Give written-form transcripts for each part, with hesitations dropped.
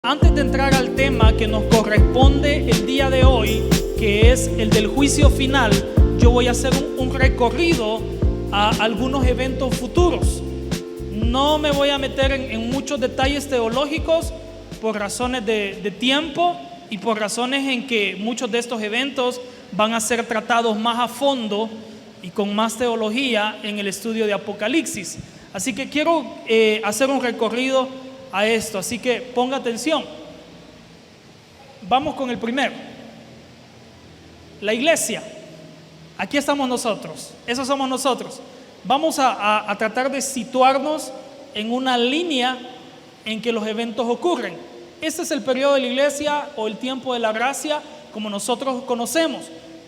Antes de entrar al tema que nos corresponde el día de hoy, que es el del juicio final, yo voy a hacer un recorrido a algunos eventos futuros. No me voy a meter en muchos detalles teológicos por razones de tiempo y por razones en que muchos de estos eventos van a ser tratados más a fondo y con más teología en el estudio de Apocalipsis. Así que quiero hacer un recorrido a esto, así que ponga atención. Vamos con el primero. La iglesia. Aquí estamos nosotros, esos somos nosotros. Vamos a tratar de situarnos en una línea en que los eventos ocurren. Este es el periodo de la iglesia o el tiempo de la gracia, como nosotros conocemos.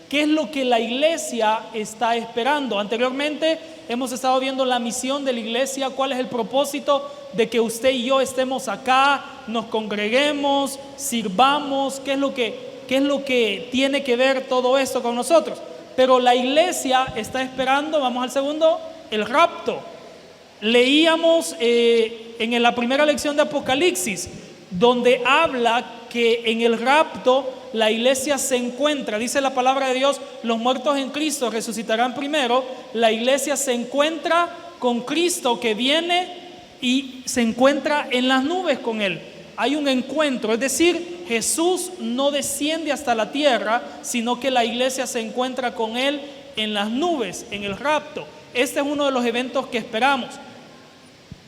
¿Qué es lo que la iglesia está esperando? Anteriormente hemos estado viendo la misión de la iglesia, cuál es el propósito de que usted y yo estemos acá, nos congreguemos, sirvamos, qué es lo que tiene que ver todo esto con nosotros. Pero la iglesia está esperando, vamos al segundo, el rapto. Leíamos en la primera lección de Apocalipsis, donde habla que en el rapto la iglesia se encuentra, dice la palabra de Dios, los muertos en Cristo resucitarán primero. La iglesia se encuentra con Cristo que viene y se encuentra en las nubes con Él. Hay un encuentro, es decir, Jesús no desciende hasta la tierra, sino que la iglesia se encuentra con Él en las nubes, en el rapto. Este es uno de los eventos que esperamos.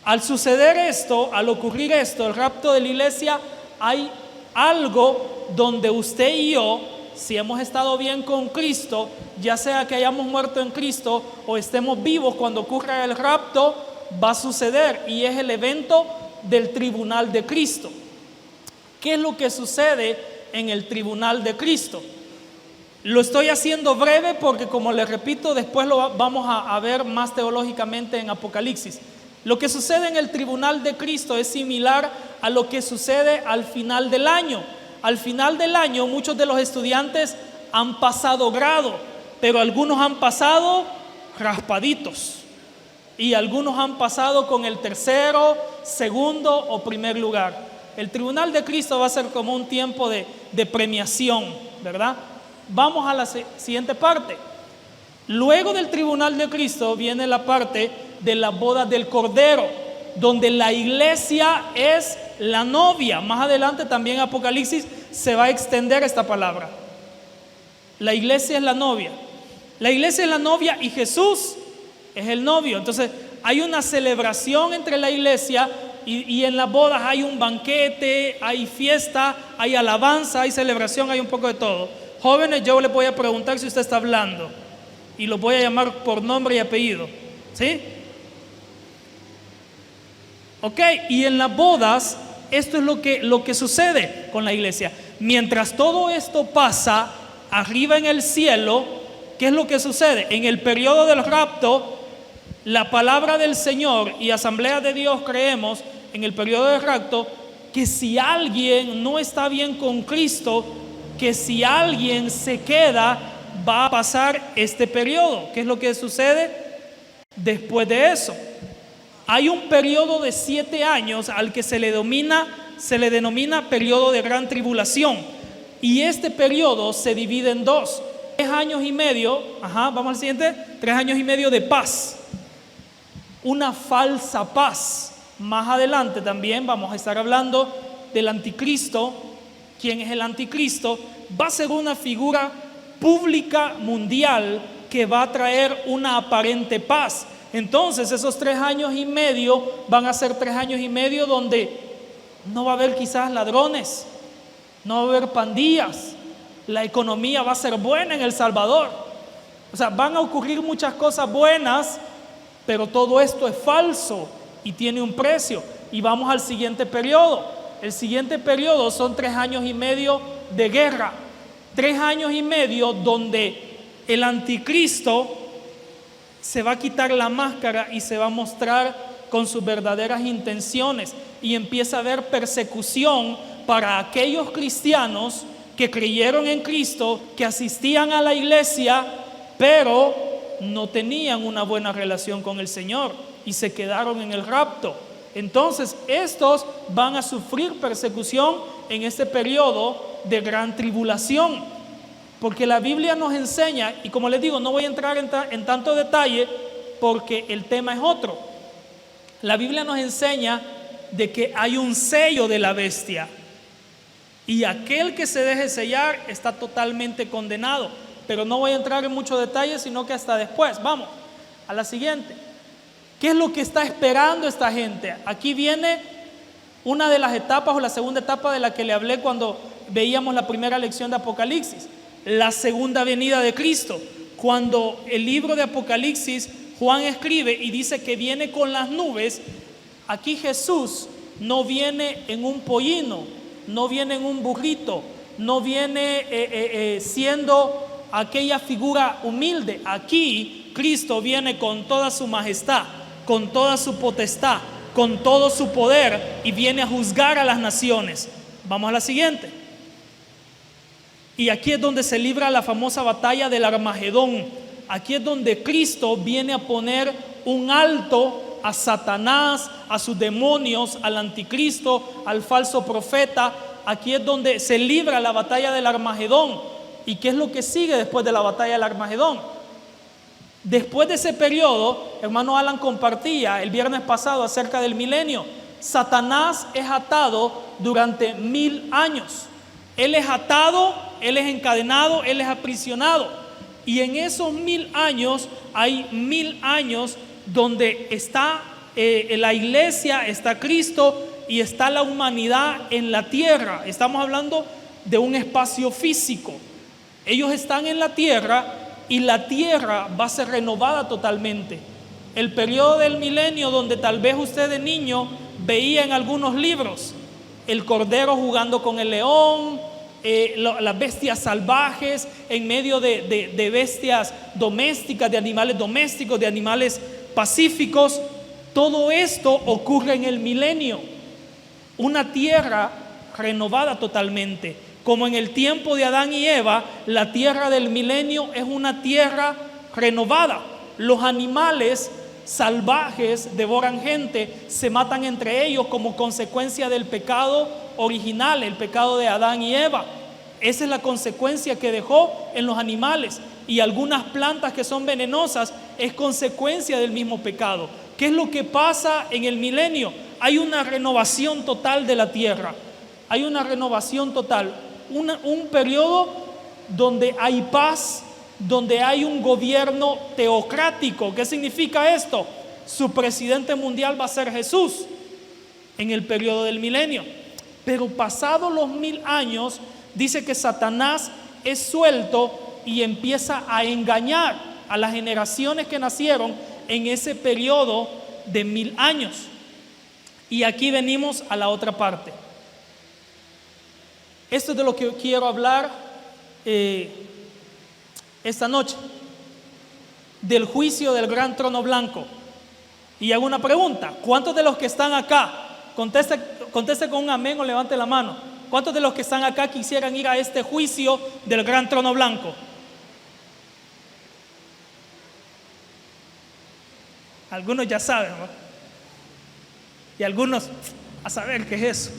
Al suceder esto, al ocurrir esto, el rapto de la iglesia, hay algo donde usted y yo, si hemos estado bien con Cristo, ya sea que hayamos muerto en Cristo o estemos vivos cuando ocurra el rapto, va a suceder, y es el evento del tribunal de Cristo. ¿Qué es lo que sucede en el tribunal de Cristo? Lo estoy haciendo breve porque, como les repito, después lo vamos a ver más teológicamente en Apocalipsis. Lo que sucede en el tribunal de Cristo es similar a lo que sucede al final del año. Al final del año muchos de los estudiantes han pasado grado, pero algunos han pasado raspaditos y algunos han pasado con el tercero, segundo o primer lugar. El tribunal de Cristo va a ser como un tiempo de premiación, ¿verdad? Vamos a la siguiente parte. Luego del tribunal de Cristo viene la parte de la boda del Cordero, donde la iglesia es la novia. Más adelante también en Apocalipsis se va a extender esta palabra. La iglesia es la novia. La iglesia es la novia y Jesús es el novio. Entonces hay una celebración entre la iglesia y en las bodas hay un banquete, hay fiesta, hay alabanza, hay celebración, hay un poco de todo. Jóvenes, yo les voy a preguntar si usted está hablando y los voy a llamar por nombre y apellido, ¿sí? Ok, y en las bodas, esto es lo que sucede con la iglesia. Mientras todo esto pasa arriba en el cielo, ¿qué es lo que sucede? En el periodo del rapto, la palabra del Señor y Asamblea de Dios creemos en el periodo del rapto que si alguien no está bien con Cristo, que si alguien se queda, va a pasar este periodo. ¿Qué es lo que sucede después de eso? Hay un periodo de 7 años al que se le denomina periodo de gran tribulación, y este periodo se divide en dos: 3 años y medio, vamos al siguiente, 3 años y medio de paz, una falsa paz. Más adelante también vamos a estar hablando del anticristo. ¿Quién es el anticristo? Va a ser una figura pública mundial que va a traer una aparente paz. Entonces esos 3 años y medio van a ser 3 años y medio donde no va a haber quizás ladrones, no va a haber pandillas, la economía va a ser buena en El Salvador. O sea, van a ocurrir muchas cosas buenas, pero todo esto es falso y tiene un precio. Y vamos al siguiente periodo. El siguiente periodo son 3 años y medio de guerra, 3 años y medio donde el anticristo se va a quitar la máscara y se va a mostrar con sus verdaderas intenciones, y empieza a haber persecución para aquellos cristianos que creyeron en Cristo, que asistían a la iglesia, pero no tenían una buena relación con el Señor y se quedaron en el rapto. Entonces, estos van a sufrir persecución en este periodo de gran tribulación. Porque la Biblia nos enseña, y como les digo, no voy a entrar en tanto detalle porque el tema es otro. La Biblia nos enseña de que hay un sello de la bestia. Y aquel que se deje sellar está totalmente condenado. Pero no voy a entrar en muchos detalles, sino que hasta después. Vamos a la siguiente. ¿Qué es lo que está esperando esta gente? Aquí viene una de las etapas o la segunda etapa de la que le hablé cuando veíamos la primera lección de Apocalipsis. La segunda venida de Cristo. Cuando el libro de Apocalipsis, Juan escribe y dice que viene con las nubes, aquí Jesús no viene en un pollino, no viene en un burrito, no viene siendo aquella figura humilde. Aquí Cristo viene con toda su majestad, con toda su potestad, con todo su poder, y viene a juzgar a las naciones. Vamos a la siguiente. Y aquí es donde se libra la famosa batalla del Armagedón. Aquí es donde Cristo viene a poner un alto a Satanás, a sus demonios, al anticristo, al falso profeta. Aquí es donde se libra la batalla del Armagedón. ¿Y qué es lo que sigue después de la batalla del Armagedón? Después de ese periodo, hermano Alan compartía el viernes pasado acerca del milenio. Satanás es atado durante 1000 años. Él es atado, él es encadenado, él es aprisionado. Y en esos 1000 años hay 1000 años donde está la iglesia, está Cristo y está la humanidad en la tierra. Estamos hablando de un espacio físico. Ellos están en la tierra y la tierra va a ser renovada totalmente. El periodo del milenio, donde tal vez usted de niño veía en algunos libros el cordero jugando con el león, las bestias salvajes en medio de bestias domésticas, de animales domésticos, de animales pacíficos. Todo esto ocurre en el milenio. Una tierra renovada totalmente. Como en el tiempo de Adán y Eva, la tierra del milenio es una tierra renovada. Los animales salvajes devoran gente, se matan entre ellos como consecuencia del pecado original, el pecado de Adán y Eva. Esa es la consecuencia que dejó en los animales. Y algunas plantas que son venenosas es consecuencia del mismo pecado. ¿Qué es lo que pasa en el milenio? Hay una renovación total de la tierra. Hay una renovación total. Un periodo donde hay paz, donde hay un gobierno teocrático. ¿Qué significa esto? Su presidente mundial va a ser Jesús en el periodo del milenio. Pero pasados los 1000 años, dice que Satanás es suelto y empieza a engañar a las generaciones que nacieron en ese periodo de 1000 años. Y aquí venimos a la otra parte. Esto es de lo que quiero hablar esta noche, del juicio del gran trono blanco. Y hago una pregunta: ¿cuántos de los que están acá, conteste con un amén o levante la mano, cuántos de los que están acá quisieran ir a este juicio del gran trono blanco? Algunos ya saben, ¿no? Y algunos a saber qué es eso.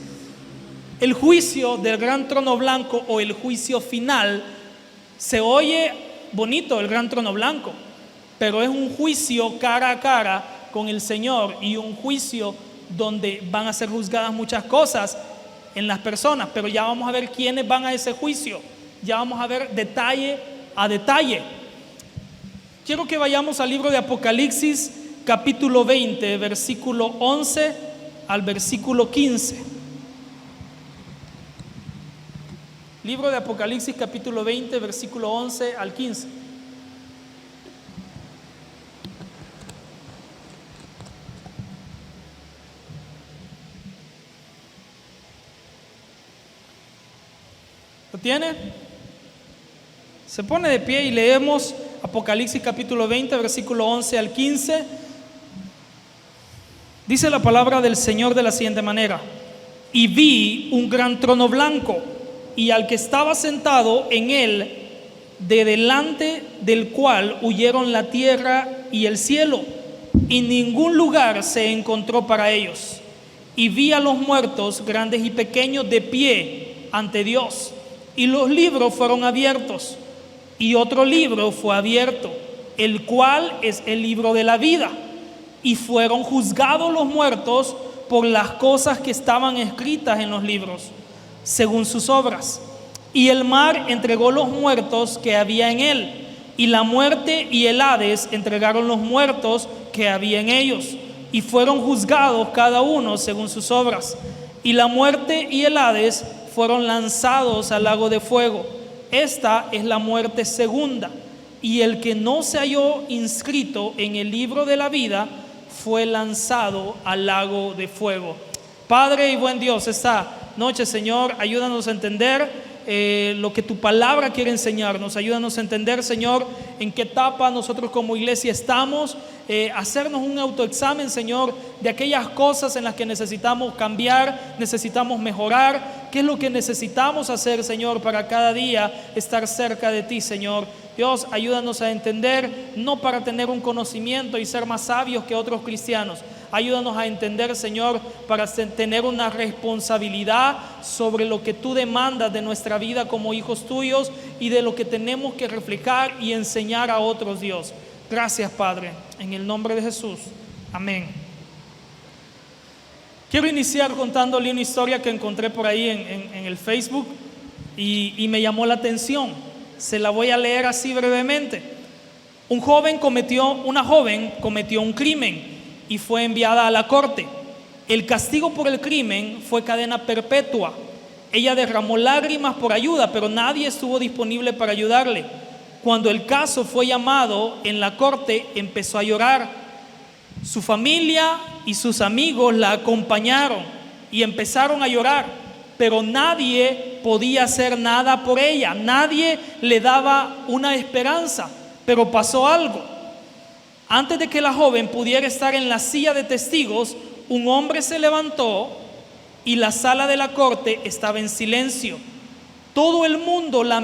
El juicio del gran trono blanco o el juicio final, se oye bonito, el gran trono blanco, pero es un juicio cara a cara con el Señor, y un juicio donde van a ser juzgadas muchas cosas en las personas. Pero ya vamos a ver quiénes van a ese juicio, ya vamos a ver detalle a detalle. Quiero que vayamos al libro de Apocalipsis capítulo 20, versículo 11 al versículo 15. Libro de Apocalipsis capítulo 20, versículo 11 al 15. ¿Lo tiene? Se pone de pie y leemos Apocalipsis capítulo 20, versículo 11 al 15. Dice la palabra del Señor de la siguiente manera: y vi un gran trono blanco, y al que estaba sentado en él, de delante del cual huyeron la tierra y el cielo, y ningún lugar se encontró para ellos. y vi a los muertos, grandes y pequeños, de pie ante Dios. Y los libros fueron abiertos. Y otro libro fue abierto, el cual es el libro de la vida. Y fueron juzgados los muertos por las cosas que estaban escritas en los libros, según sus obras. Y el mar entregó los muertos que había en él, y la muerte y el Hades entregaron los muertos que había en ellos, y fueron juzgados cada uno según sus obras. Y la muerte y el Hades fueron lanzados al lago de fuego. Esta es la muerte segunda. Y el que no se halló inscrito en el libro de la vida fue lanzado al lago de fuego. Padre y buen Dios, esta noche, Señor, ayúdanos a entender lo que tu palabra quiere enseñarnos. Ayúdanos a entender, Señor, en qué etapa nosotros como iglesia estamos, hacernos un autoexamen, Señor, de aquellas cosas en las que necesitamos cambiar, necesitamos mejorar, qué es lo que necesitamos hacer, Señor, para cada día estar cerca de ti, Señor. Dios, ayúdanos a entender, no para tener un conocimiento y ser más sabios que otros cristianos. Ayúdanos a entender, Señor, para tener una responsabilidad sobre lo que tú demandas de nuestra vida como hijos tuyos y de lo que tenemos que reflejar y enseñar a otros, Dios. Gracias, Padre, en el nombre de Jesús. Amén. Quiero iniciar contándole una historia que encontré por ahí en el Facebook y me llamó la atención. Se la voy a leer así brevemente. Una joven cometió un crimen y fue enviada a la corte. El castigo por el crimen fue cadena perpetua. Ella derramó lágrimas por ayuda, pero nadie estuvo disponible para ayudarle. Cuando el caso fue llamado en la corte, empezó a llorar. Su familia y sus amigos la acompañaron y empezaron a llorar, pero nadie podía hacer nada por ella. Nadie le daba una esperanza, pero pasó algo. Antes de que la joven pudiera estar en la silla de testigos, un hombre se levantó y la sala de la corte estaba en silencio. Todo el mundo lo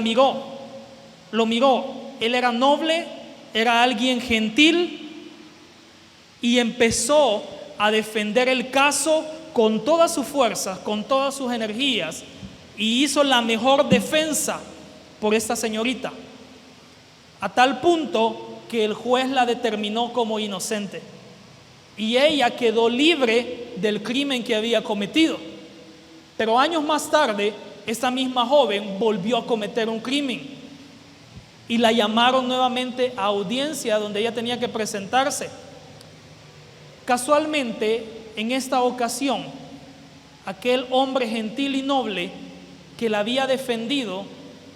miró. Él era noble, era alguien gentil y empezó a defender el caso con todas sus fuerzas, con todas sus energías, y hizo la mejor defensa por esta señorita, a tal punto que el juez la determinó como inocente y ella quedó libre del crimen que había cometido. Pero años más tarde, esta misma joven volvió a cometer un crimen y la llamaron nuevamente a audiencia donde ella tenía que presentarse. Casualmente, en esta ocasión, aquel hombre gentil y noble que la había defendido,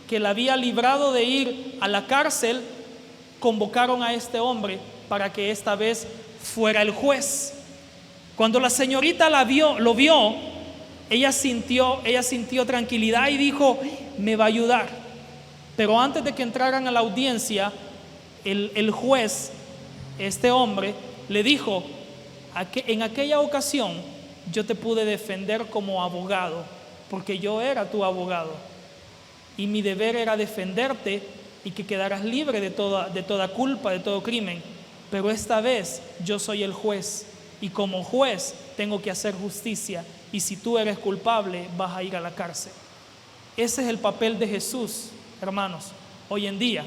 que la había librado de ir a la cárcel, convocaron a este hombre para que esta vez fuera el juez. Cuando la señorita lo vio, ella sintió tranquilidad y dijo: me va a ayudar. Pero antes de que entraran a la audiencia, el juez, este hombre, le dijo: en aquella ocasión yo te pude defender como abogado, porque yo era tu abogado y mi deber era defenderte y que quedaras libre de toda culpa, de todo crimen. Pero esta vez yo soy el juez y como juez tengo que hacer justicia, y si tú eres culpable vas a ir a la cárcel. Ese es el papel de Jesús, hermanos, hoy en día.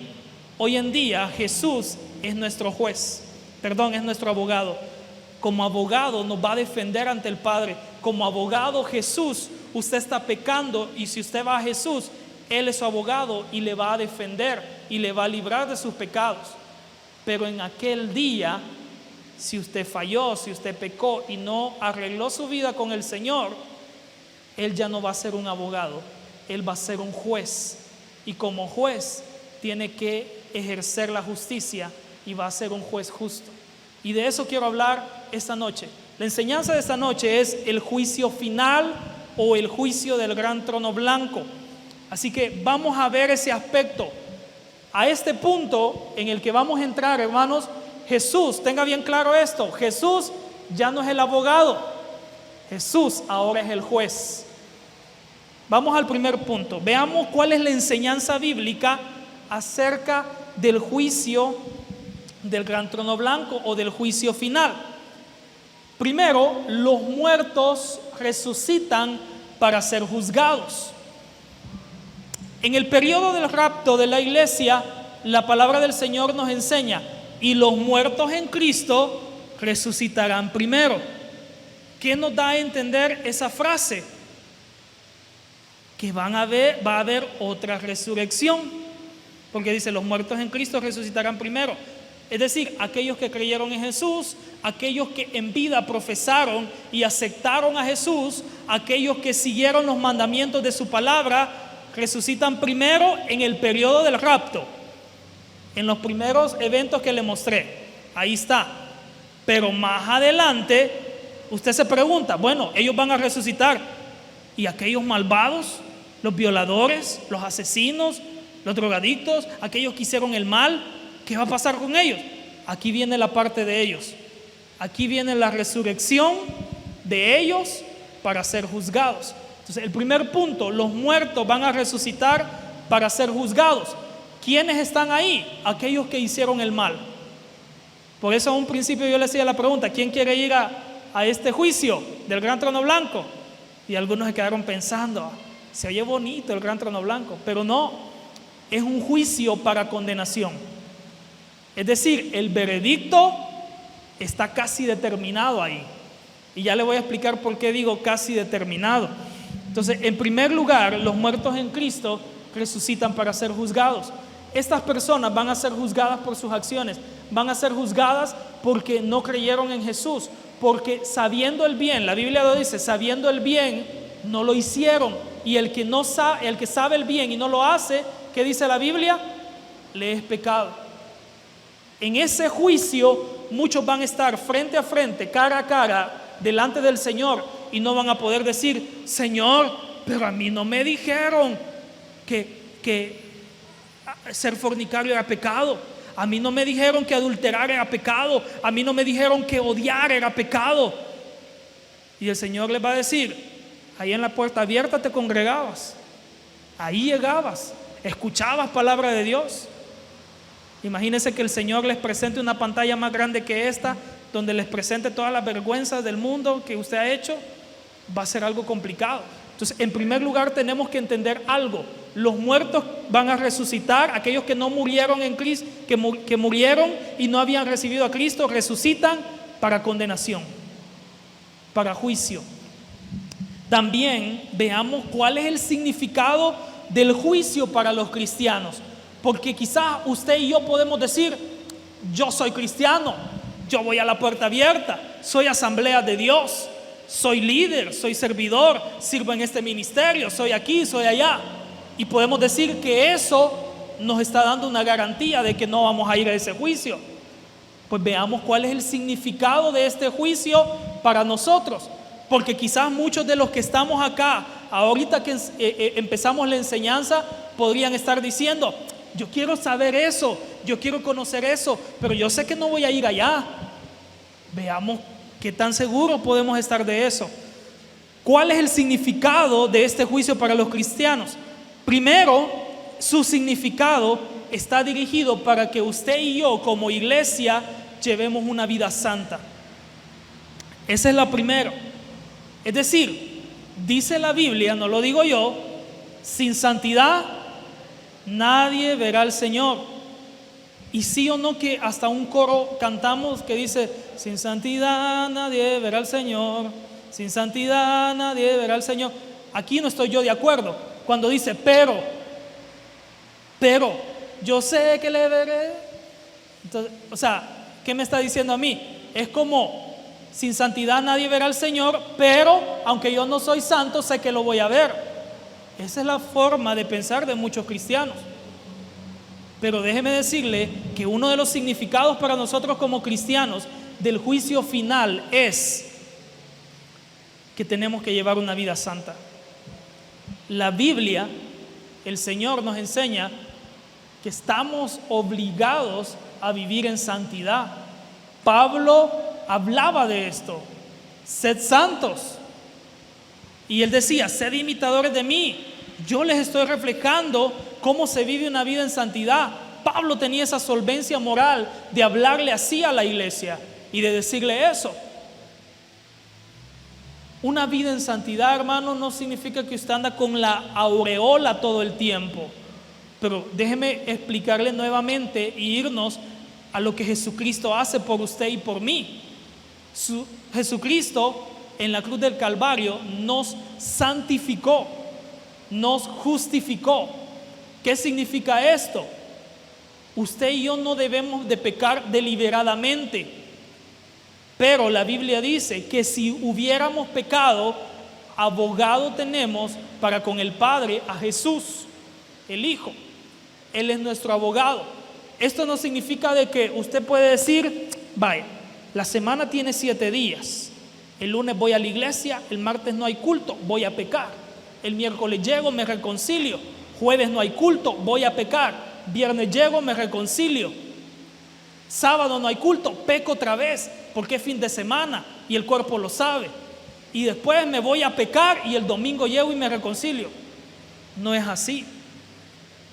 Hoy en día Jesús es nuestro juez, es nuestro abogado. Como abogado nos va a defender ante el Padre. Como abogado Jesús, usted está pecando y si usted va a Jesús, Él es su abogado y le va a defender y le va a librar de sus pecados. Pero en aquel día, si usted falló, si usted pecó y no arregló su vida con el Señor, Él ya no va a ser un abogado, Él va a ser un juez. Y como juez tiene que ejercer la justicia y va a ser un juez justo. Y de eso quiero hablar esta noche. La enseñanza de esta noche es el juicio final o el juicio del gran trono blanco. Así que vamos a ver ese aspecto. A este punto en el que vamos a entrar, hermanos, Jesús, tenga bien claro esto, Jesús ya no es el abogado, Jesús ahora es el juez. Vamos al primer punto. Veamos cuál es la enseñanza bíblica acerca del juicio del gran trono blanco o del juicio final. Primero, los muertos resucitan para ser juzgados. En el periodo del rapto de la iglesia, la palabra del Señor nos enseña, y los muertos en Cristo resucitarán primero. ¿Qué nos da a entender esa frase? Que va a haber otra resurrección, porque dice, los muertos en Cristo resucitarán primero. Es decir, aquellos que creyeron en Jesús, aquellos que en vida profesaron y aceptaron a Jesús, aquellos que siguieron los mandamientos de su palabra, resucitan primero en el periodo del rapto, en los primeros eventos que le mostré. Ahí está. Pero más adelante, usted se pregunta, bueno, ellos van a resucitar, ¿y aquellos malvados, los violadores, los asesinos, los drogadictos, aquellos que hicieron el mal, qué va a pasar con ellos? Aquí viene la parte de ellos. Aquí viene la resurrección de ellos para ser juzgados. Entonces, el primer punto, los muertos van a resucitar para ser juzgados. ¿Quiénes están ahí? Aquellos que hicieron el mal. Por eso a un principio yo le hacía la pregunta, ¿quién quiere ir a este juicio del gran trono blanco? Y algunos se quedaron pensando, se oye bonito el gran trono blanco, pero no, es un juicio para condenación. Es decir, el veredicto está casi determinado ahí. Y ya le voy a explicar por qué digo casi determinado. Entonces, en primer lugar, los muertos en Cristo resucitan para ser juzgados. Estas personas van a ser juzgadas por sus acciones, van a ser juzgadas porque no creyeron en Jesús, porque sabiendo el bien, la Biblia lo dice, sabiendo el bien, no lo hicieron. Y el que sabe el bien y no lo hace, ¿qué dice la Biblia? Le es pecado. En ese juicio, muchos van a estar frente a frente, cara a cara, delante del Señor, y no van a poder decir, Señor, pero a mí no me dijeron que ser fornicario era pecado, a mí no me dijeron que adulterar era pecado, a mí no me dijeron que odiar era pecado. Y el Señor les va a decir, ahí en la puerta abierta te congregabas, ahí llegabas, escuchabas palabra de Dios. Imagínense que el Señor les presente una pantalla más grande que esta, donde les presente todas las vergüenzas del mundo que usted ha hecho. Va a ser algo complicado. Entonces, en primer lugar, tenemos que entender algo. Los muertos van a resucitar. Aquellos que no murieron en Cristo, que murieron y no habían recibido a Cristo, resucitan para condenación, para juicio. También veamos cuál es el significado del juicio para los cristianos. Porque quizás usted y yo podemos decir, yo soy cristiano, yo voy a la puerta abierta, soy asamblea de Dios, soy líder, soy servidor, sirvo en este ministerio, soy aquí, soy allá. Y podemos decir que eso nos está dando una garantía de que no vamos a ir a ese juicio. Pues veamos cuál es el significado de este juicio para nosotros. Porque quizás muchos de los que estamos acá, ahorita que empezamos la enseñanza, podrían estar diciendo, yo quiero saber eso, yo quiero conocer eso, pero yo sé que no voy a ir allá. Veamos qué tan seguros podemos estar de eso. ¿Cuál es el significado de este juicio para los cristianos? Primero, su significado está dirigido para que usted y yo como iglesia llevemos una vida santa. Esa es la primera. Es decir, dice la Biblia, no lo digo yo, sin santidad nadie verá al Señor. Y sí o no que hasta un coro cantamos que dice, sin santidad nadie verá al Señor, sin santidad nadie verá al Señor. Aquí no estoy yo de acuerdo cuando dice pero yo sé que le veré. Entonces, o sea, ¿qué me está diciendo a mí? Es como, sin santidad nadie verá al Señor, pero aunque yo no soy santo, sé que lo voy a ver. Esa es la forma de pensar de muchos cristianos. Pero déjeme decirle que uno de los significados para nosotros como cristianos del juicio final es que tenemos que llevar una vida santa. La Biblia, el Señor nos enseña que estamos obligados a vivir en santidad. Pablo hablaba de esto, sed santos. Y él decía, sed imitadores de mí. Yo les estoy reflejando cómo se vive una vida en santidad. Pablo tenía esa solvencia moral de hablarle así a la iglesia y de decirle eso. Una vida en santidad, hermano, no significa que usted anda con la aureola todo el tiempo. Pero déjeme explicarle nuevamente e irnos a lo que Jesucristo hace por usted y por mí. Jesucristo en la cruz del Calvario nos santificó, nos justificó. ¿Qué significa esto? Usted y yo no debemos de pecar deliberadamente, pero la Biblia dice que si hubiéramos pecado, abogado tenemos para con el Padre a Jesús, el Hijo. Él es nuestro abogado. Esto no significa de que usted puede decir, vaya, la semana tiene 7 días. El lunes voy a la iglesia, el martes no hay culto, voy a pecar. El miércoles llego, me reconcilio. Jueves no hay culto, voy a pecar. Viernes llego, me reconcilio. Sábado no hay culto, peco otra vez, porque es fin de semana y el cuerpo lo sabe. Y después me voy a pecar y el domingo llego y me reconcilio. No es así.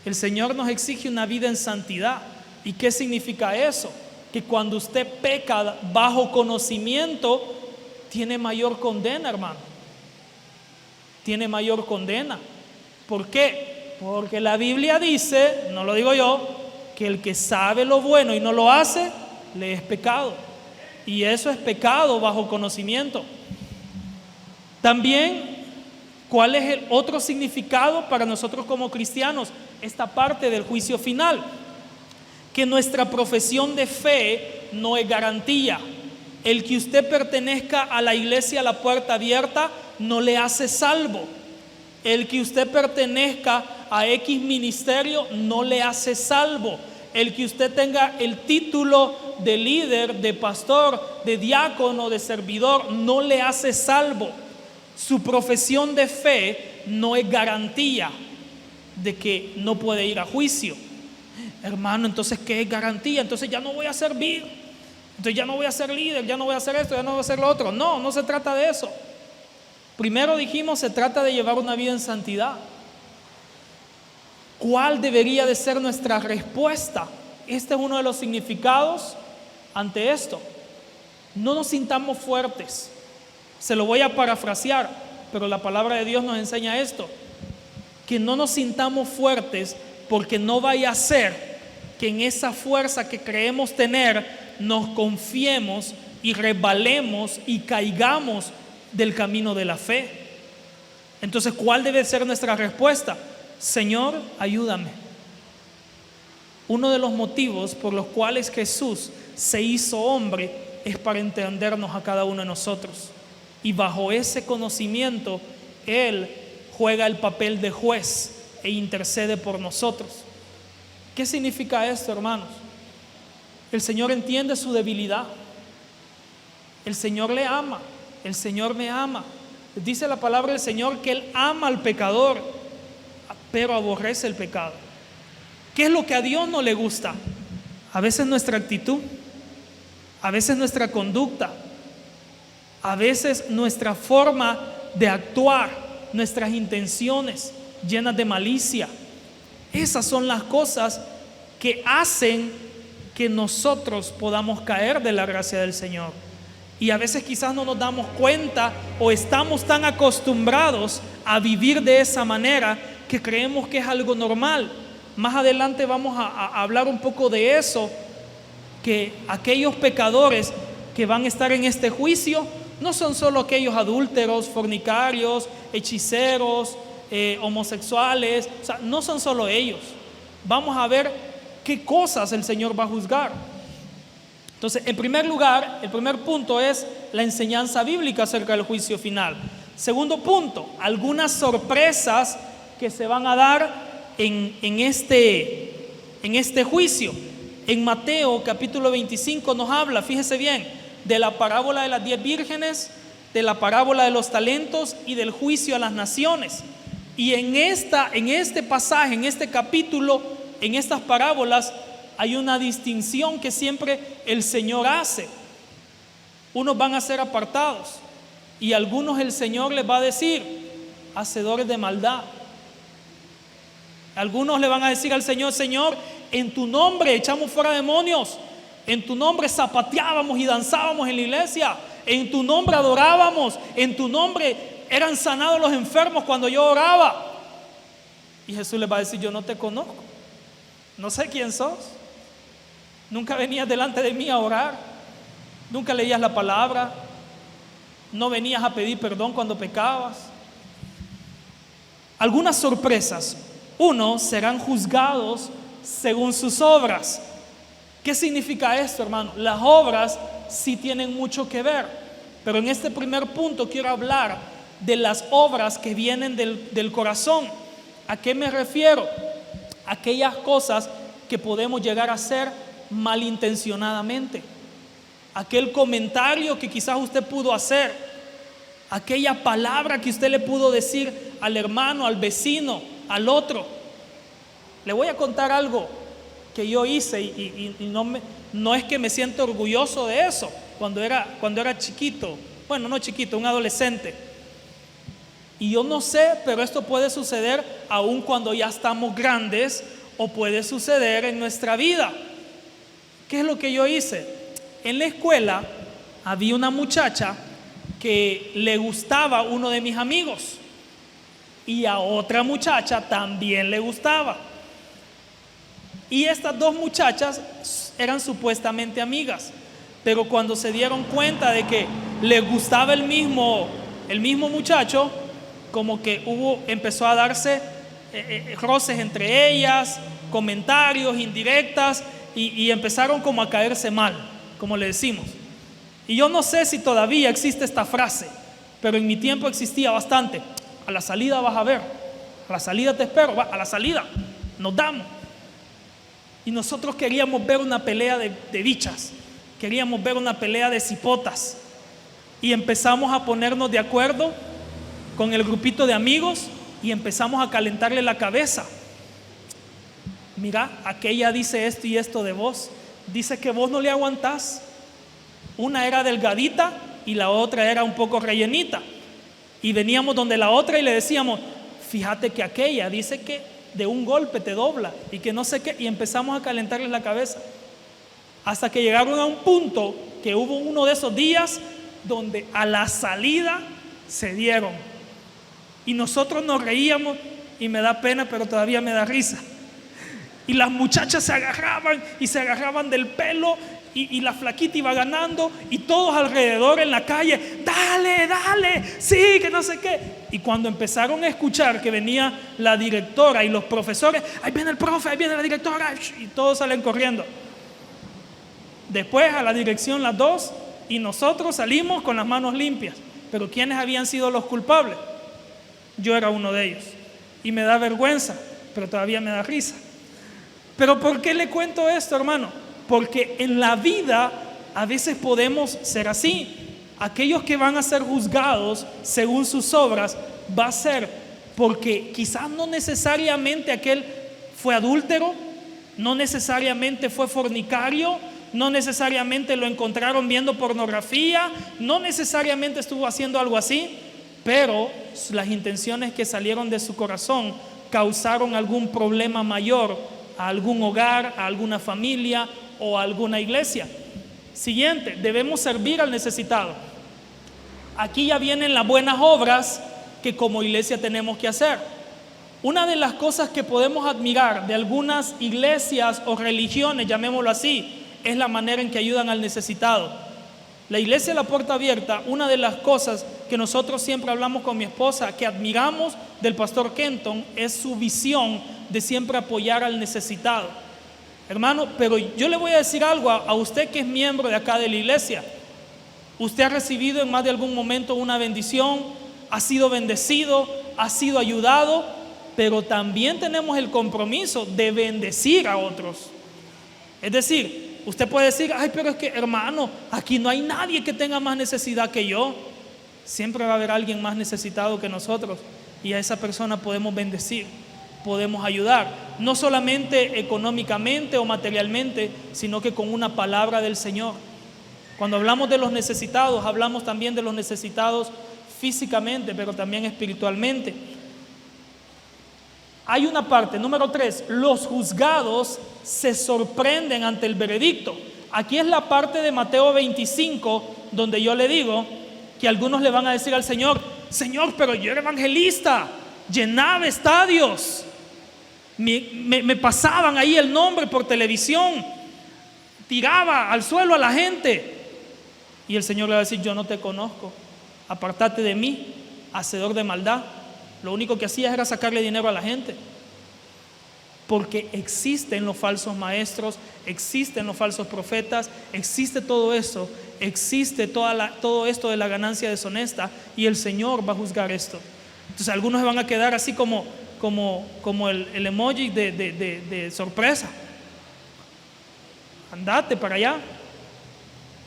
El Señor nos exige una vida en santidad. ¿Y qué significa eso? Que cuando usted peca bajo conocimiento, tiene mayor condena, hermano. Tiene mayor condena. ¿Por qué? Porque la Biblia dice, no lo digo yo, que el que sabe lo bueno y no lo hace, le es pecado. Y eso es pecado bajo conocimiento. También, ¿cuál es el otro significado para nosotros como cristianos? Esta parte del juicio final. Que nuestra profesión de fe no es garantía. El que usted pertenezca a la iglesia a la puerta abierta no le hace salvo. El que usted pertenezca a X ministerio no le hace salvo. El que usted tenga el título de líder, de pastor, de diácono, de servidor, no le hace salvo. Su profesión de fe no es garantía de que no puede ir a juicio. Hermano, entonces, ¿qué es garantía? Entonces ya no voy a servir, entonces ya no voy a ser líder, ya no voy a hacer esto, ya no voy a hacer lo otro. No, no se trata de eso. Primero dijimos, se trata de llevar una vida en santidad. ¿Cuál debería de ser nuestra respuesta? Este es uno de los significados ante esto. No nos sintamos fuertes. Se lo voy a parafrasear, pero la palabra de Dios nos enseña esto. Que no nos sintamos fuertes, porque no vaya a ser que en esa fuerza que creemos tener nos confiemos y resbalemos y caigamos del camino de la fe. Entonces, ¿cuál debe ser nuestra respuesta? Señor, ayúdame. Uno de los motivos por los cuales Jesús se hizo hombre es para entendernos a cada uno de nosotros. Y bajo ese conocimiento, Él juega el papel de juez e intercede por nosotros. ¿Qué significa esto, hermanos? El Señor entiende su debilidad. El Señor le ama. El Señor me ama. Dice la palabra del Señor que Él ama al pecador, pero aborrece el pecado. ¿Qué es lo que a Dios no le gusta? A veces nuestra actitud, a veces nuestra conducta, a veces nuestra forma de actuar, nuestras intenciones llenas de malicia. Esas son las cosas que hacen que nosotros podamos caer de la gracia del Señor. Y a veces quizás no nos damos cuenta o estamos tan acostumbrados a vivir de esa manera que creemos que es algo normal. Más adelante vamos a hablar un poco de eso, que aquellos pecadores que van a estar en este juicio no son solo aquellos adúlteros, fornicarios, hechiceros, homosexuales, o sea, no son solo ellos. Vamos a ver qué cosas el Señor va a juzgar. Entonces, en primer lugar, el primer punto es la enseñanza bíblica acerca del juicio final. Segundo punto, algunas sorpresas que se van a dar en este juicio. En Mateo capítulo 25 nos habla, fíjese bien, de la parábola de las 10 vírgenes, de la parábola de los talentos y del juicio a las naciones. Y en este pasaje, en este capítulo, en estas parábolas, hay una distinción que siempre el Señor hace. Unos van a ser apartados y algunos el Señor les va a decir, hacedores de maldad. Algunos le van a decir al Señor, Señor, en tu nombre echamos fuera demonios, en tu nombre zapateábamos y danzábamos en la iglesia, En tu nombre adorábamos, en tu nombre eran sanados los enfermos cuando yo oraba. Y Jesús les va a decir: yo no te conozco, no sé quién sos. Nunca venías delante de mí a orar, nunca leías la palabra, no venías a pedir perdón cuando pecabas. Algunas sorpresas. Uno, serán juzgados según sus obras. ¿Qué significa esto, hermano? Las obras sí tienen mucho que ver, pero en este primer punto quiero hablar de las obras que vienen del corazón. ¿A qué me refiero? Aquellas cosas que podemos llegar a hacer malintencionadamente. Aquel comentario que quizás usted pudo hacer, aquella palabra que usted le pudo decir al hermano, al vecino, al otro. Le voy a contar algo que yo hice y no es que me siento orgulloso de eso. Cuando era chiquito, bueno, no chiquito, un adolescente. Y yo no sé, pero esto puede suceder aún cuando ya estamos grandes, o puede suceder en nuestra vida. ¿Qué es lo que yo hice? En la escuela había una muchacha que le gustaba uno de mis amigos, y a otra muchacha también le gustaba. Y estas dos muchachas eran supuestamente amigas, pero cuando se dieron cuenta de que les gustaba el mismo muchacho, como que empezó a darse roces entre ellas, comentarios, indirectas, y empezaron como a caerse mal, como le decimos. Y yo no sé si todavía existe esta frase, pero en mi tiempo existía bastante: a la salida vas a ver, a la salida te espero, a la salida nos damos. Y nosotros queríamos ver una pelea de bichas, queríamos ver una pelea de cipotas, y empezamos a ponernos de acuerdo con el grupito de amigos y empezamos a calentarle la cabeza. Mira, aquella dice esto y esto de vos, dice que vos no le aguantás. Una era delgadita y la otra era un poco rellenita, y veníamos donde la otra y le decíamos: fíjate que aquella dice que de un golpe te dobla y que no sé qué, y empezamos a calentarles la cabeza, hasta que llegaron a un punto que hubo uno de esos días donde a la salida se dieron, y nosotros nos reíamos, y me da pena, pero todavía me da risa. Y las muchachas se agarraban del pelo, y la flaquita iba ganando, y todos alrededor en la calle: dale, dale, sí, que no sé qué. Y cuando empezaron a escuchar que venía la directora y los profesores: ahí viene el profe, ahí viene la directora, y todos salen corriendo. Después a la dirección las dos, y nosotros salimos con las manos limpias. Pero ¿quiénes habían sido los culpables? Yo era uno de ellos, y me da vergüenza, pero todavía me da risa. Pero ¿por qué le cuento esto, hermano? Porque en la vida a veces podemos ser así. Aquellos que van a ser juzgados según sus obras va a ser porque quizás no necesariamente aquel fue adúltero, no necesariamente fue fornicario, no necesariamente lo encontraron viendo pornografía, no necesariamente estuvo haciendo algo así, pero las intenciones que salieron de su corazón causaron algún problema mayor a algún hogar, a alguna familia o a alguna iglesia. Siguiente, debemos servir al necesitado. Aquí ya vienen las buenas obras que como iglesia tenemos que hacer. Una de las cosas que podemos admirar de algunas iglesias o religiones, llamémoslo así, es la manera en que ayudan al necesitado. La iglesia de la Puerta Abierta, una de las cosas que nosotros siempre hablamos con mi esposa, que admiramos del pastor Kenton, es su visión de siempre apoyar al necesitado. Hermano, pero yo le voy a decir algo a usted que es miembro de acá de la iglesia. Usted ha recibido en más de algún momento una bendición, ha sido bendecido, ha sido ayudado, pero también tenemos el compromiso de bendecir a otros. Es decir, usted puede decir: ay, pero es que, hermano, aquí no hay nadie que tenga más necesidad que yo. Siempre va a haber alguien más necesitado que nosotros, y a esa persona podemos bendecir, podemos ayudar, no solamente económicamente o materialmente, sino que con una palabra del Señor. Cuando hablamos de los necesitados, hablamos también de los necesitados físicamente, pero también espiritualmente. Hay una parte, número 3, los juzgados se sorprenden ante el veredicto. Aquí es la parte de Mateo 25, donde yo le digo que algunos le van a decir al Señor: Señor, pero yo era evangelista, llenaba estadios, me pasaban ahí el nombre por televisión, tiraba al suelo a la gente. Y el Señor le va a decir: yo no te conozco, apártate de mí, hacedor de maldad. Lo único que hacías era sacarle dinero a la gente. Porque existen los falsos maestros, existen los falsos profetas, existe todo eso, existe todo esto de la ganancia deshonesta, y el Señor va a juzgar esto. Entonces algunos se van a quedar así como el emoji de sorpresa. Andate para allá,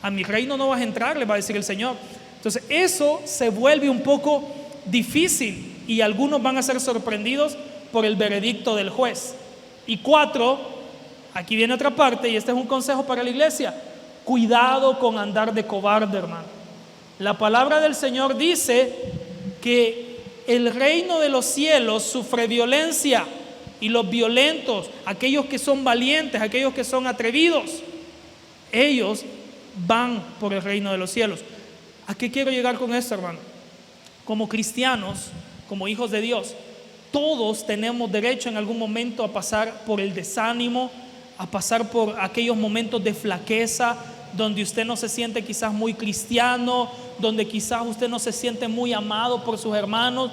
a mi reino no vas a entrar, le va a decir el Señor. Entonces eso se vuelve un poco difícil, y algunos van a ser sorprendidos por el veredicto del juez. Y 4, aquí viene otra parte, y este es un consejo para la iglesia: cuidado con andar de cobarde, hermano. La palabra del Señor dice que el reino de los cielos sufre violencia, y los violentos, aquellos que son valientes, aquellos que son atrevidos, ellos van por el reino de los cielos. ¿A qué quiero llegar con esto, hermano? Como cristianos, como hijos de Dios, todos tenemos derecho en algún momento a pasar por el desánimo, a pasar por aquellos momentos de flaqueza, donde usted no se siente quizás muy cristiano, donde quizás usted no se siente muy amado por sus hermanos.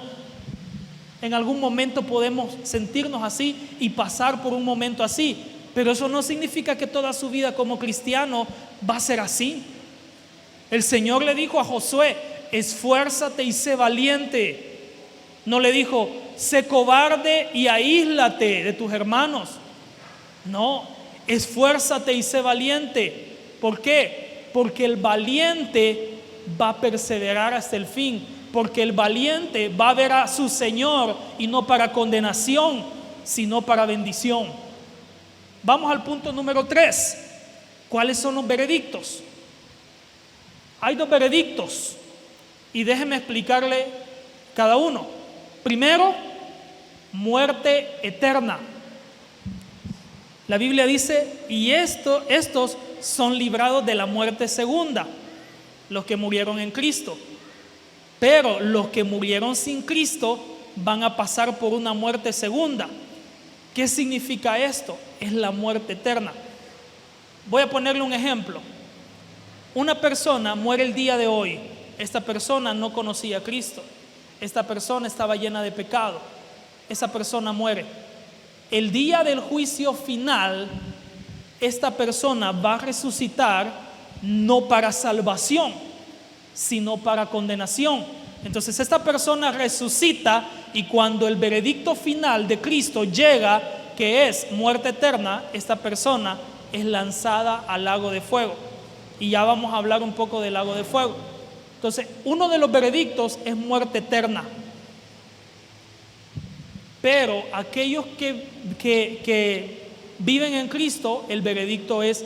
En algún momento podemos sentirnos así y pasar por un momento así, pero eso no significa que toda su vida como cristiano va a ser así. El Señor le dijo a Josué: esfuérzate y sé valiente. No le dijo: sé cobarde y aíslate de tus hermanos. No, esfuérzate y sé valiente. ¿Por qué? Porque el valiente va a perseverar hasta el fin. Porque el valiente va a ver a su Señor, y no para condenación, sino para bendición. Vamos al punto número 3. ¿Cuáles son los veredictos? Hay 2 veredictos, y déjeme explicarle cada uno. Primero, muerte eterna. La Biblia dice: y estos son librados de la muerte segunda, los que murieron en Cristo. Pero los que murieron sin Cristo van a pasar por una muerte segunda. ¿Qué significa esto? Es la muerte eterna. Voy a ponerle un ejemplo. Una persona muere el día de hoy. Esta persona no conocía a Cristo. Esta persona estaba llena de pecado. Esa persona muere. El día del juicio final, esta persona va a resucitar, no para salvación, sino para condenación. Entonces esta persona resucita, y cuando el veredicto final de Cristo llega, que es muerte eterna, esta persona es lanzada al lago de fuego. Y ya vamos a hablar un poco del lago de fuego. Entonces, uno de los veredictos es muerte eterna. Pero aquellos que viven en Cristo, el veredicto es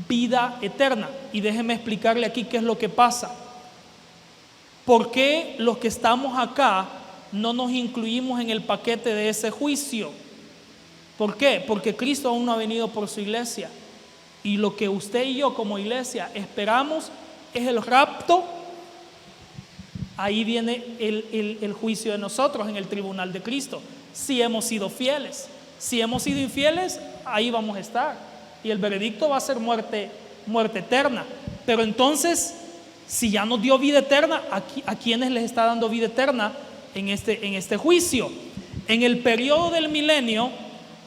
vida eterna. Y déjeme explicarle aquí qué es lo que pasa. ¿Por qué los que estamos acá no nos incluimos en el paquete de ese juicio? ¿Por qué? Porque Cristo aún no ha venido por su iglesia. Y lo que usted y yo como iglesia esperamos es el rapto. Ahí viene el juicio de nosotros en el tribunal de Cristo. Si hemos sido fieles. Si hemos sido infieles, ahí vamos a estar. Y el veredicto va a ser muerte eterna. Pero entonces, si ya nos dio vida eterna, ¿a quiénes les está dando vida eterna en este juicio? En el periodo del milenio,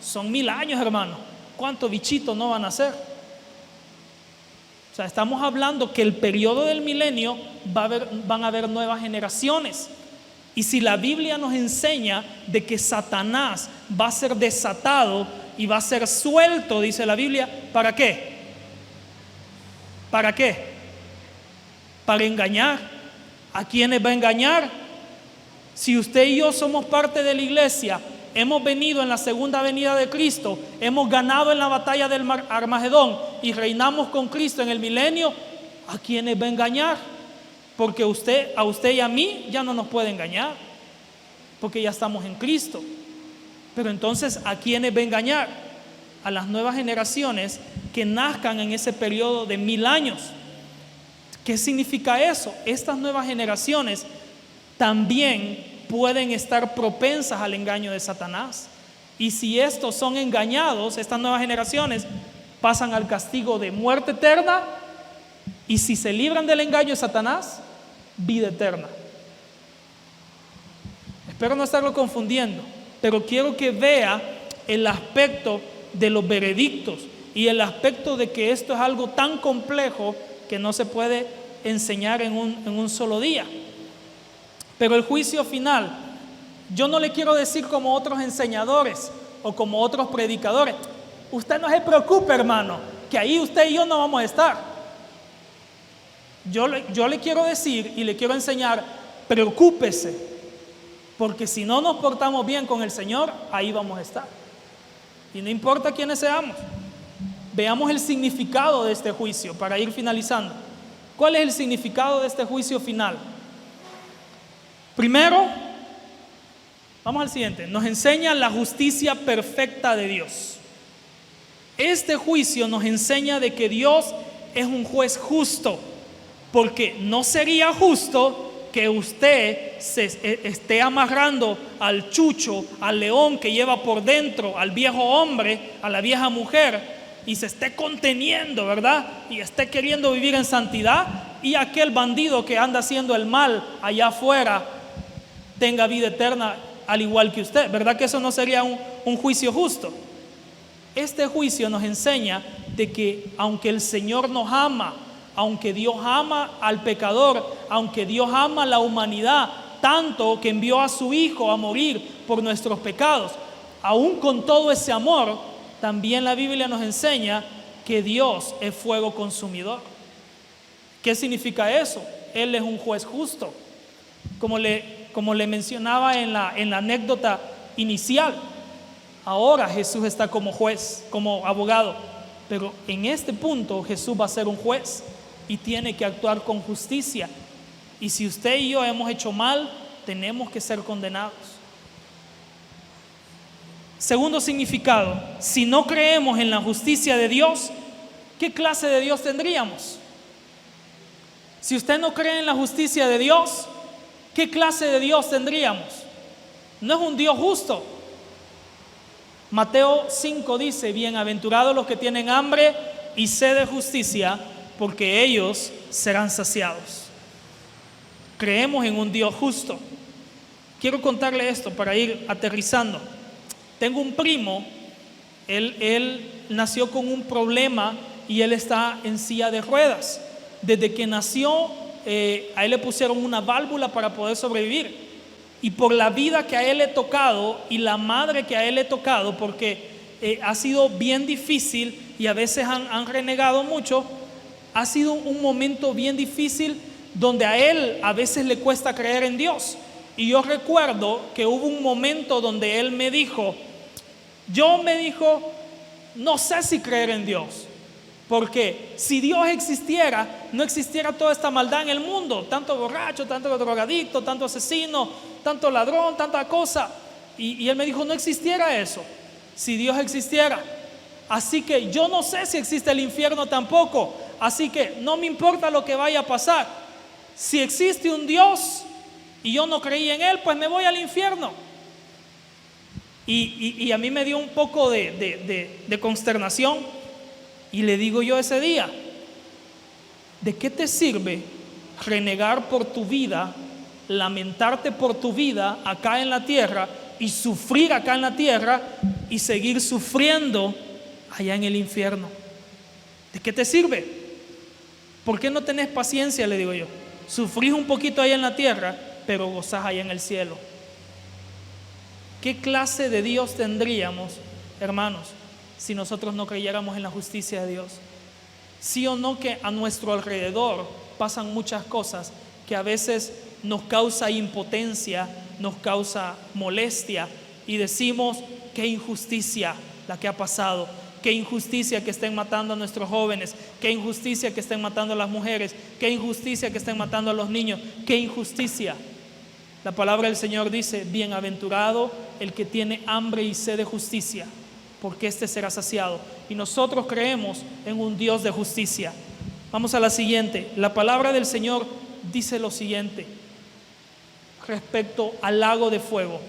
son 1000 años, hermano. ¿Cuántos bichitos no van a ser? O sea, estamos hablando que el periodo del milenio van a haber nuevas generaciones. Y si la Biblia nos enseña de que Satanás va a ser desatado y va a ser suelto, dice la Biblia, ¿para qué? ¿Para qué? Para engañar. ¿A quiénes va a engañar? Si usted y yo somos parte de la iglesia, hemos venido en la segunda venida de Cristo, hemos ganado en la batalla del Armagedón y reinamos con Cristo en el milenio, ¿a quiénes va a engañar? Porque a usted y a mí ya no nos puede engañar, porque ya estamos en Cristo. Pero entonces, ¿a quiénes va a engañar? A las nuevas generaciones que nazcan en ese periodo de 1000 años. ¿Qué significa eso? Estas nuevas generaciones también pueden estar propensas al engaño de Satanás. Y si estos son engañados, estas nuevas generaciones pasan al castigo de muerte eterna, y si se libran del engaño de Satanás, vida eterna. Espero no estarlo confundiendo, pero quiero que vea el aspecto de los veredictos y el aspecto de que esto es algo tan complejo que no se puede enseñar en un solo día. Pero el juicio final, yo no le quiero decir como otros enseñadores o como otros predicadores: usted no se preocupe, hermano, que ahí usted y yo no vamos a estar. Yo le quiero decir y le quiero enseñar: preocúpese, porque si no nos portamos bien con el Señor, ahí vamos a estar. Y no importa quiénes seamos. Veamos el significado de este juicio para ir finalizando. ¿Cuál es el significado de este juicio final? Primero, vamos al siguiente. Nos enseña la justicia perfecta de Dios. Este juicio nos enseña de que Dios es un juez justo, porque no sería justo que usted se esté amarrando al chucho, al león que lleva por dentro, al viejo hombre, a la vieja mujer, y se esté conteniendo, ¿verdad? Y esté queriendo vivir en santidad, y aquel bandido que anda haciendo el mal allá afuera tenga vida eterna al igual que usted. ¿Verdad que eso no sería un juicio justo? Este juicio nos enseña de que aunque el Señor nos ama, aunque Dios ama al pecador, aunque Dios ama a la humanidad tanto que envió a su Hijo a morir por nuestros pecados, aún con todo ese amor, también la Biblia nos enseña que Dios es fuego consumidor. ¿Qué significa eso? Él es un juez justo. Como le mencionaba en la anécdota inicial, ahora Jesús está como juez, como abogado, pero en este punto Jesús va a ser un juez y tiene que actuar con justicia. Y si usted y yo hemos hecho mal, tenemos que ser condenados. Segundo significado: si no creemos en la justicia de Dios, ¿qué clase de Dios tendríamos? Si usted no cree en la justicia de Dios, ¿qué clase de Dios tendríamos? No es un Dios justo. Mateo 5 dice: bienaventurados los que tienen hambre y sed de justicia, porque ellos serán saciados. Creemos en un Dios justo. Quiero contarle esto para ir aterrizando. Tengo un primo, él nació con un problema y él está en silla de ruedas. Desde que nació, a él le pusieron una válvula para poder sobrevivir. Y por la vida que a él le ha tocado y la madre que a él le ha tocado, porque ha sido bien difícil y a veces han renegado mucho, ha sido un momento bien difícil donde a él a veces le cuesta creer en Dios. Y yo recuerdo que hubo un momento donde él me dijo, no sé si creer en Dios, porque si Dios existiera, no existiera toda esta maldad en el mundo, tanto borracho, tanto drogadicto, tanto asesino, tanto ladrón, tanta cosa. Y él me dijo, no existiera eso si Dios existiera. Así que yo no sé si existe el infierno tampoco, así que no me importa lo que vaya a pasar. Si existe un Dios y yo no creí en Él, pues me voy al infierno. Y a mí me dio un poco de consternación. Y le digo yo ese día, ¿de qué te sirve renegar por tu vida, lamentarte por tu vida acá en la tierra y sufrir acá en la tierra y seguir sufriendo allá en el infierno? ¿De qué te sirve? ¿Por qué no tenés paciencia? Le digo yo. Sufrís un poquito allá en la tierra, pero gozás allá en el cielo. ¿Qué clase de Dios tendríamos, hermanos, si nosotros no creyéramos en la justicia de Dios? Sí o no que a nuestro alrededor pasan muchas cosas que a veces nos causa impotencia, nos causa molestia y decimos, qué injusticia la que ha pasado, qué injusticia que estén matando a nuestros jóvenes, qué injusticia que estén matando a las mujeres, qué injusticia que estén matando a los niños, qué injusticia. La palabra del Señor dice, bienaventurado el que tiene hambre y sed de justicia, porque éste será saciado. Y nosotros creemos en un Dios de justicia. Vamos a la siguiente. La palabra del Señor dice lo siguiente respecto al lago de fuego.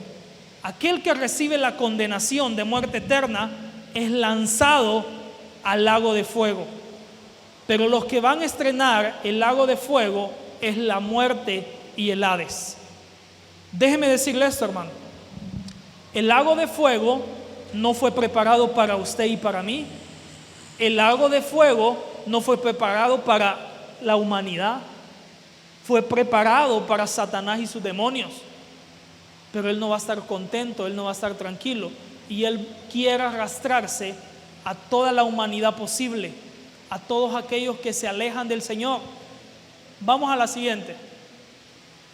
Aquel que recibe la condenación de muerte eterna es lanzado al lago de fuego. Pero los que van a estrenar el lago de fuego es la muerte y el Hades. Déjeme decirle esto, hermano. El lago de fuego no fue preparado para usted y para mí. El lago de fuego no fue preparado para la humanidad. Fue preparado para Satanás y sus demonios. Pero él no va a estar contento, él no va a estar tranquilo. Y él quiere arrastrarse a toda la humanidad posible, a todos aquellos que se alejan del Señor. Vamos a la siguiente.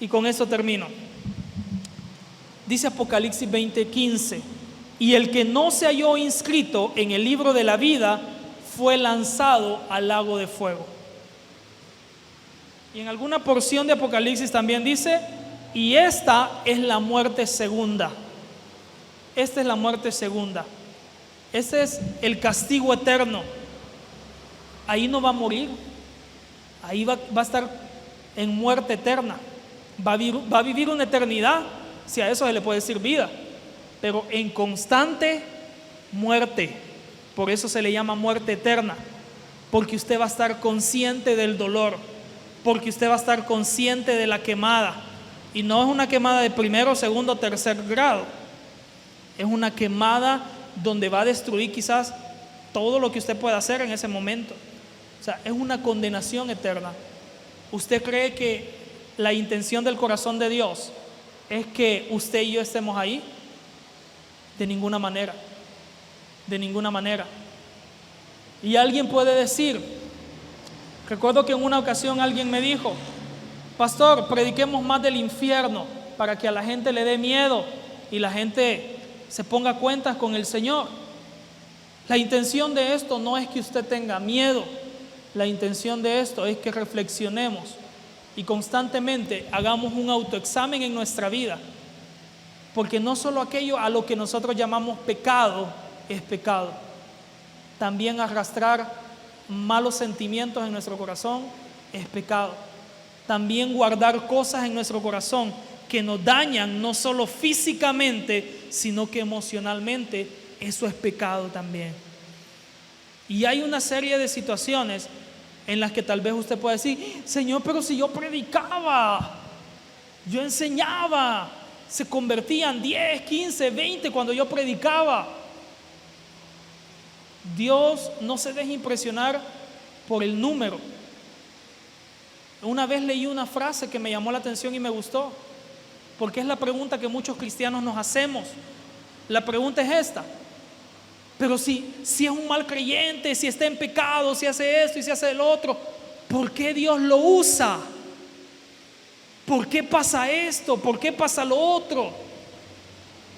Y con eso termino. Dice Apocalipsis 20:15: y el que no se halló inscrito en el libro de la vida fue lanzado al lago de fuego. Y en alguna porción de Apocalipsis también dice: y esta es la muerte segunda. Esta es la muerte segunda. Este es el castigo eterno. Ahí no va a morir. Ahí va a estar en muerte eterna. Va a vivir una eternidad, si a eso se le puede decir vida, pero en constante muerte. Por eso se le llama muerte eterna, porque usted va a estar consciente del dolor, porque usted va a estar consciente de la quemada. Y no es una quemada de primero, segundo, tercer grado. Es una quemada donde va a destruir quizás todo lo que usted pueda hacer en ese momento. O sea, es una condenación eterna. ¿Usted cree que la intención del corazón de Dios es que usted y yo estemos ahí? De ninguna manera. De ninguna manera. Y alguien puede decir, recuerdo que en una ocasión alguien me dijo: pastor, prediquemos más del infierno para que a la gente le dé miedo y la gente se ponga cuentas con el Señor. La intención de esto no es que usted tenga miedo. La intención de esto es que reflexionemos y constantemente hagamos un autoexamen en nuestra vida. Porque no solo aquello a lo que nosotros llamamos pecado es pecado. También arrastrar malos sentimientos en nuestro corazón es pecado. También guardar cosas en nuestro corazón que nos dañan no solo físicamente, sino que emocionalmente, eso es pecado también. Y hay una serie de situaciones en las que tal vez usted pueda decir: Señor, pero si yo predicaba, yo enseñaba, se convertían 10, 15, 20 cuando yo predicaba. Dios no se deja impresionar por el número. Una vez leí una frase que me llamó la atención y me gustó, porque es la pregunta que muchos cristianos nos hacemos. La pregunta es esta: pero si es un mal creyente, si está en pecado, si hace esto y si hace el otro, ¿por qué Dios lo usa? ¿Por qué pasa esto? ¿Por qué pasa lo otro?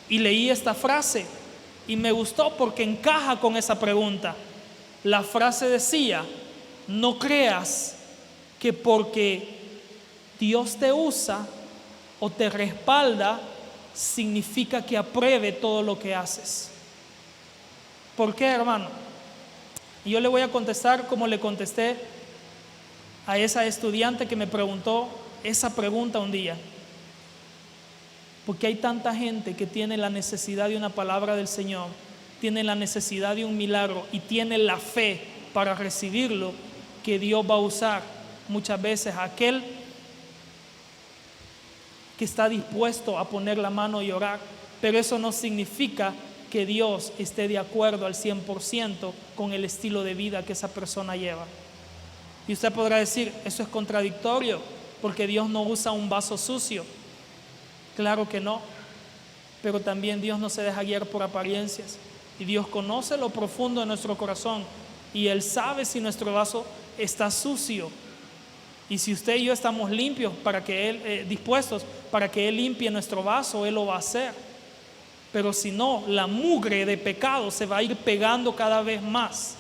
Y leí esta frase y me gustó porque encaja con esa pregunta. La frase decía: no creas que porque Dios te usa o te respalda significa que apruebe todo lo que haces. ¿Por qué, hermano? Y yo le voy a contestar como le contesté a esa estudiante que me preguntó esa pregunta un día. Porque hay tanta gente que tiene la necesidad de una palabra del Señor, tiene la necesidad de un milagro y tiene la fe para recibirlo, que Dios va a usar muchas veces a aquel que está dispuesto a poner la mano y orar. Pero eso no significa que Dios esté de acuerdo al 100% con el estilo de vida que esa persona lleva. Y usted podrá decir: eso es contradictorio, porque Dios no usa un vaso sucio. Claro que no, pero también Dios no se deja guiar por apariencias. Y Dios conoce lo profundo de nuestro corazón y Él sabe si nuestro vaso está sucio. Y si usted y yo estamos limpios para que Él, dispuestos para que Él limpie nuestro vaso, Él lo va a hacer. Pero si no, la mugre de pecado se va a ir pegando cada vez más,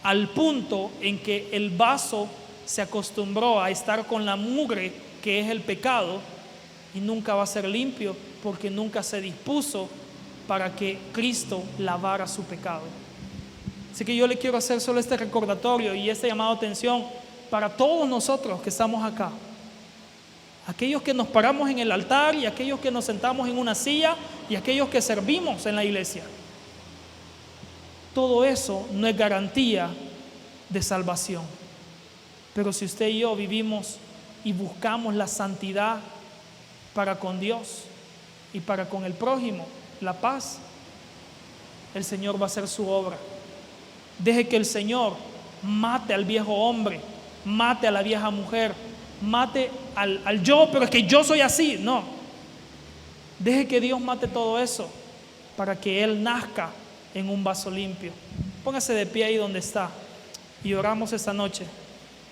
al punto en que el vaso se acostumbró a estar con la mugre que es el pecado y nunca va a ser limpio, porque nunca se dispuso para que Cristo lavara su pecado. Así que yo le quiero hacer solo este recordatorio y este llamado a atención para todos nosotros que estamos acá. Aquellos que nos paramos en el altar y aquellos que nos sentamos en una silla y aquellos que servimos en la iglesia. Todo eso no es garantía de salvación. Pero si usted y yo vivimos y buscamos la santidad para con Dios y para con el prójimo, la paz, el Señor va a hacer su obra. Deje que el Señor mate al viejo hombre, mate a la vieja mujer, mate al yo, pero es que yo soy así. No. Deje que Dios mate todo eso para que Él nazca en un vaso limpio. Póngase de pie ahí donde está y oramos esta noche.